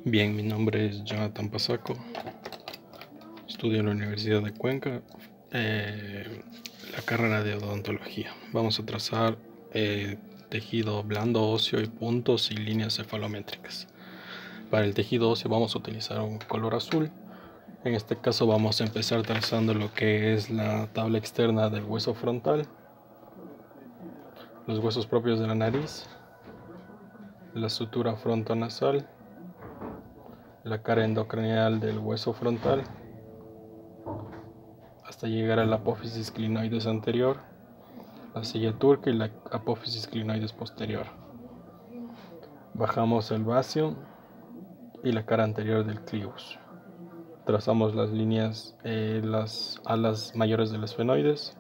Bien, mi nombre es Jonathan Pasaco, estudio en la Universidad de Cuenca, la carrera de odontología. Vamos a trazar tejido blando óseo y puntos y líneas cefalométricas. Para el tejido óseo vamos a utilizar un color azul. En este caso vamos a empezar trazando lo que es la tabla externa del hueso frontal, los huesos propios de la nariz, la sutura frontonasal, la cara endocraneal del hueso frontal, hasta llegar a la apófisis clinoides anterior, la silla turca y la apófisis clinoides posterior. Bajamos el vacío y la cara anterior del clivus. Trazamos las líneas, las alas mayores del esfenoides.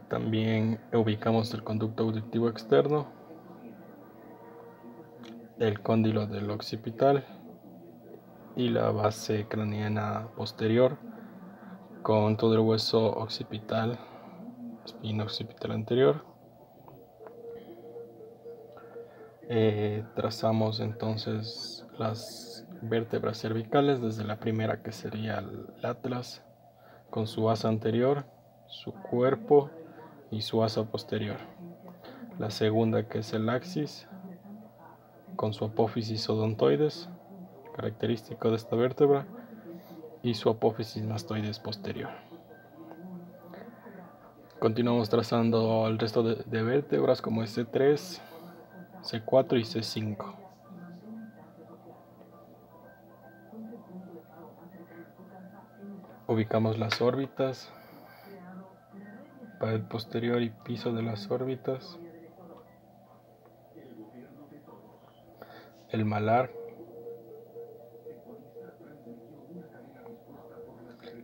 También ubicamos el conducto auditivo externo, el cóndilo del occipital y la base craneana posterior con todo el hueso occipital, espina occipital anterior. Trazamos entonces las vértebras cervicales desde la primera, que sería el atlas, con su asa anterior, su cuerpo y su asa posterior. La segunda, que es el axis, con su apófisis odontoides, característico de esta vértebra, y su apófisis mastoides posterior. Continuamos trazando el resto de vértebras como C3, C4 y C5. Ubicamos las órbitas, pared posterior y piso de las órbitas, el malar,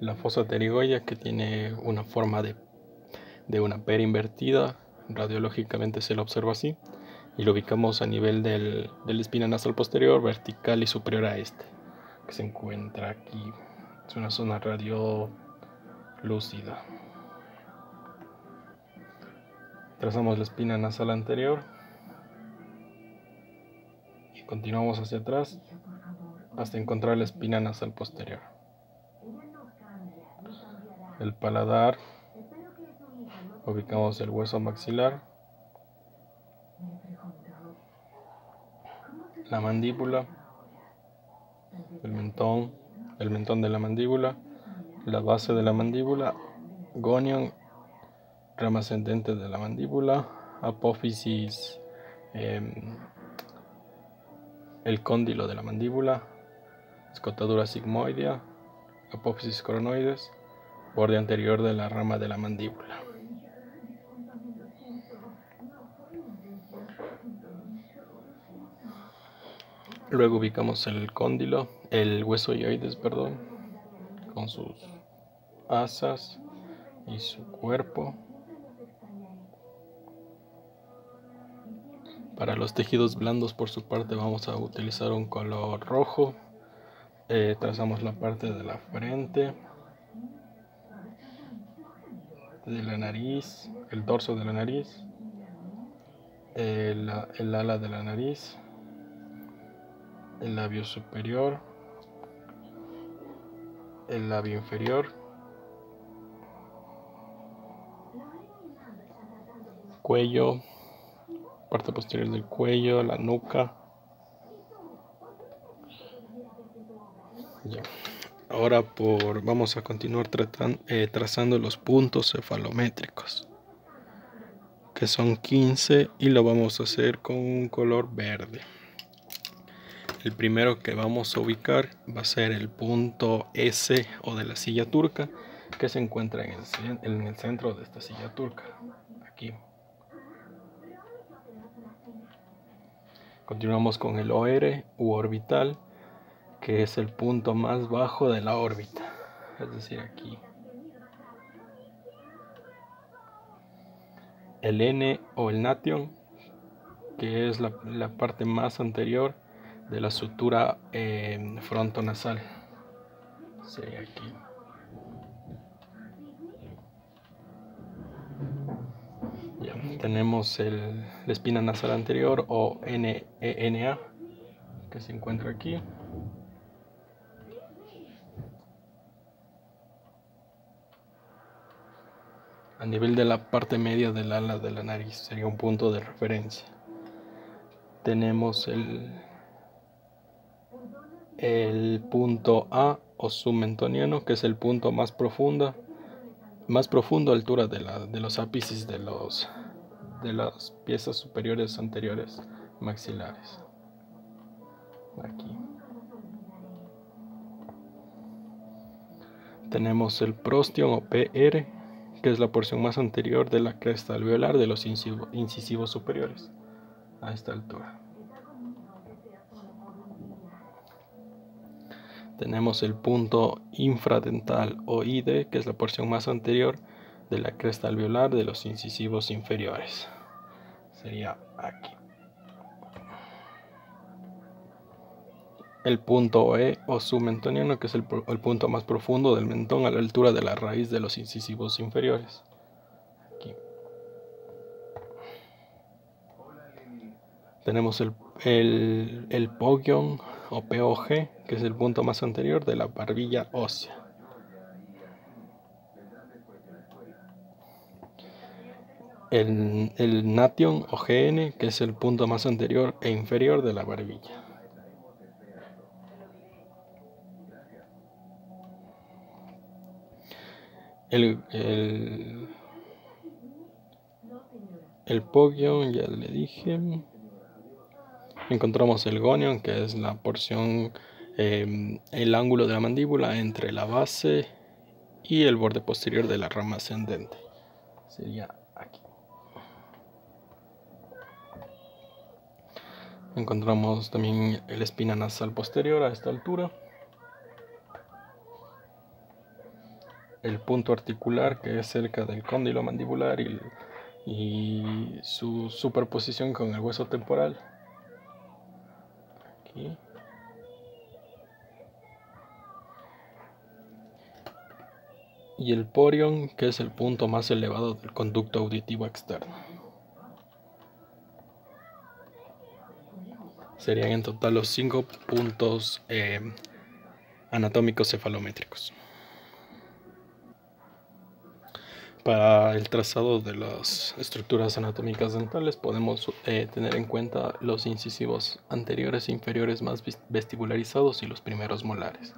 la fosa pterigoia, que tiene una forma de una pera invertida, radiológicamente se lo observa así, y lo ubicamos a nivel de la espina nasal posterior, vertical y superior a este, que se encuentra aquí. Es una zona radiolúcida. Trazamos la espina nasal anterior y continuamos hacia atrás hasta encontrar la espina nasal posterior. El paladar, ubicamos el hueso maxilar, la mandíbula, el mentón de la mandíbula, la base de la mandíbula, gonion, rama ascendente de la mandíbula, apófisis, el cóndilo de la mandíbula, escotadura sigmoidea, apófisis coronoides, borde anterior de la rama de la mandíbula. Luego ubicamos el cóndilo, el hueso hioides, con sus asas y su cuerpo. Para los tejidos blandos, por su parte, vamos a utilizar un color rojo. Trazamos la parte de la frente, de la nariz, el dorso de la nariz, el ala de la nariz, el labio superior, el labio inferior, cuello, parte posterior del cuello, la nuca. Ya. Ahora vamos a continuar trazando los puntos cefalométricos, que son 15, y lo vamos a hacer con un color verde. El primero que vamos a ubicar va a ser el punto S o de la silla turca, que se encuentra en el centro de esta silla turca, aquí. Continuamos con el OR u orbital, que es el punto más bajo de la órbita, es decir, aquí. El N o el nation, que es la parte más anterior de la sutura frontonasal, sería aquí. Ya, tenemos la espina nasal anterior o NENA, que se encuentra aquí. A nivel de la parte media del ala de la nariz sería un punto de referencia. Tenemos el punto A o submentoniano, que es el punto más profundo a altura de los ápices de las piezas superiores anteriores maxilares. Aquí tenemos el prostion o PR, que es la porción más anterior de la cresta alveolar de los incisivos superiores a esta altura. Tenemos el punto infradental o ID, que es la porción más anterior de la cresta alveolar de los incisivos inferiores. Sería aquí. El punto E o submentoniano, que es el punto más profundo del mentón a la altura de la raíz de los incisivos inferiores. Aquí. Tenemos el pogion o POG, que es el punto más anterior de la barbilla ósea. El nation o GN, que es el punto más anterior e inferior de la barbilla. El pogion, ya le dije. Encontramos el gonion, que es la porción, el ángulo de la mandíbula entre la base y el borde posterior de la rama ascendente. Sería aquí. Encontramos también la espina nasal posterior a esta altura. El punto articular, que es cerca del cóndilo mandibular y su superposición con el hueso temporal. Aquí. Y el porion, que es el punto más elevado del conducto auditivo externo. Serían en total los 5 puntos anatómicos cefalométricos. Para el trazado de las estructuras anatómicas dentales podemos tener en cuenta los incisivos anteriores e inferiores más vestibularizados y los primeros molares.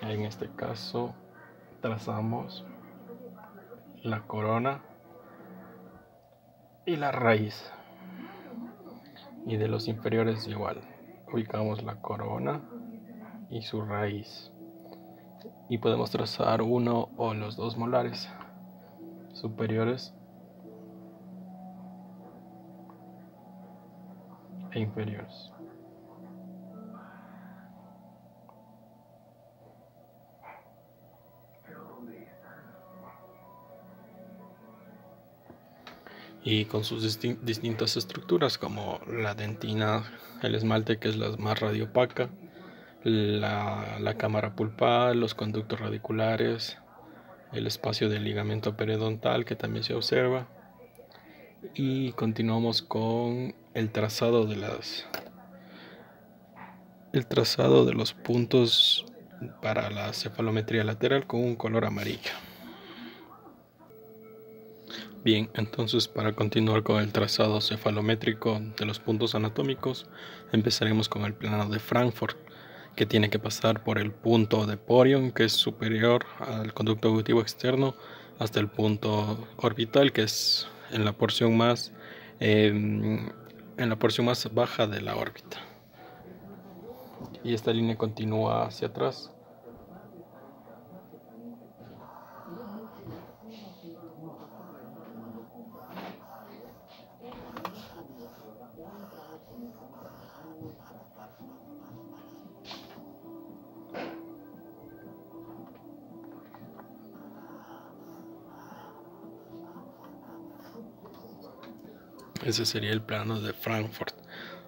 En este caso trazamos la corona y la raíz. Y de los inferiores igual. Ubicamos la corona y su raíz. Y podemos trazar uno o los dos molares superiores e inferiores. Y con sus distintas estructuras, como la dentina, el esmalte, que es la más radiopaca, la cámara pulpal, los conductos radiculares, el espacio del ligamento periodontal, que también se observa. Y continuamos con el trazado de los puntos para la cefalometría lateral con un color amarillo. Bien, entonces para continuar con el trazado cefalométrico de los puntos anatómicos, empezaremos con el plano de Frankfurt, que tiene que pasar por el punto de porion, que es superior al conducto auditivo externo, hasta el punto orbital, que es en la porción más baja de la órbita. Y esta línea continúa hacia atrás. Ese sería el plano de Frankfurt.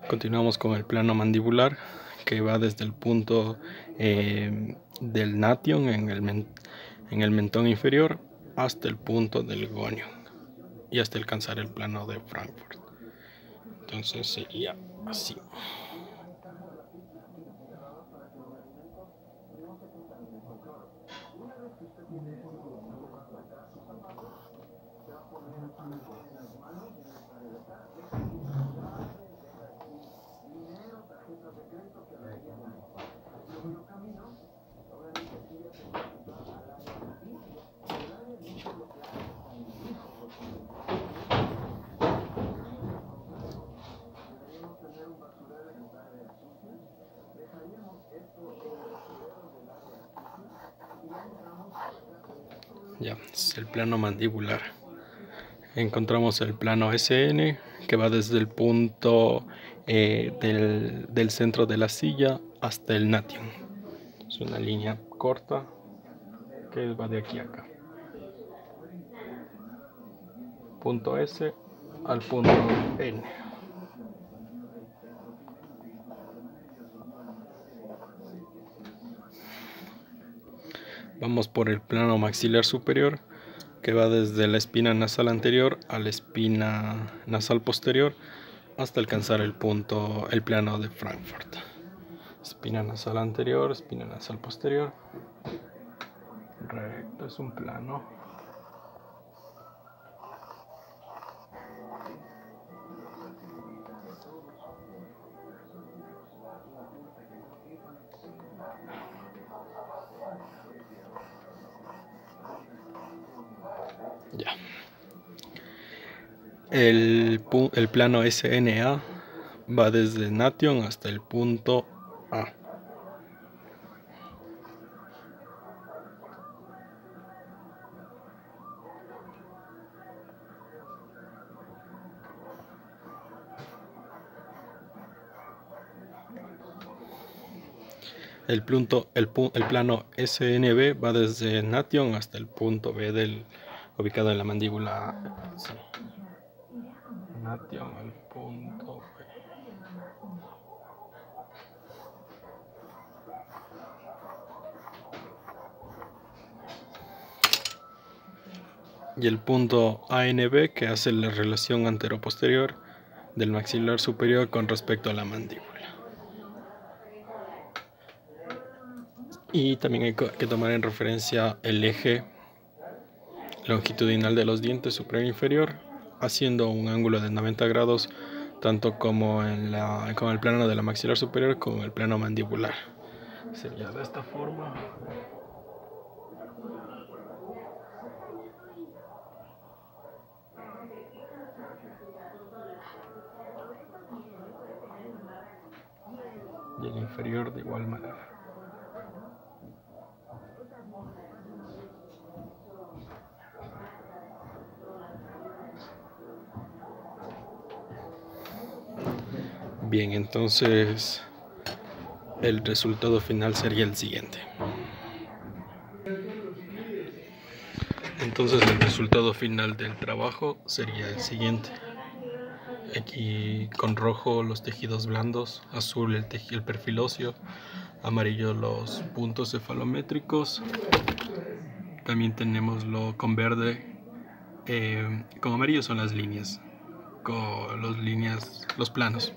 Continuamos con el plano mandibular, que va desde el punto del nation en el mentón inferior hasta el punto del gonion y hasta alcanzar el plano de Frankfurt. Entonces sería así. Ya, es el plano mandibular. Encontramos el plano SN que va desde el punto del centro de la silla hasta el nation. Es una línea corta que va de aquí a acá. Punto S al punto N. Vamos por el plano maxilar superior que va desde la espina nasal anterior a la espina nasal posterior hasta alcanzar el plano de Frankfurt. Espina nasal anterior, espina nasal posterior. Recto, es un plano. Ya. El plano SNA va desde nation hasta el punto A. El plano SNB va desde nation hasta el punto B ubicado en la mandíbula. Sí. Nation al punto B. Y el punto ANB que hace la relación antero-posterior del maxilar superior con respecto a la mandíbula. Y también hay que tomar en referencia el eje longitudinal de los dientes superior e inferior, haciendo un ángulo de 90 grados tanto como con el plano de la maxilar superior como el plano mandibular. Sería de esta forma. Y el inferior de igual manera. Bien, entonces el resultado final sería el siguiente. Entonces el resultado final del trabajo sería el siguiente. Aquí con rojo los tejidos blandos, azul el perfil óseo, amarillo los puntos cefalométricos. También tenemos con verde, con amarillo son las líneas, los planos,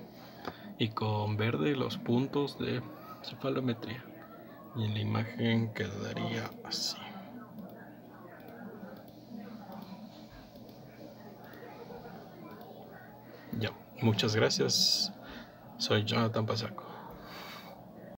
y con verde los puntos de cefalometría. Y en la imagen quedaría así. Ya, muchas gracias. Soy Jonathan Pasaco.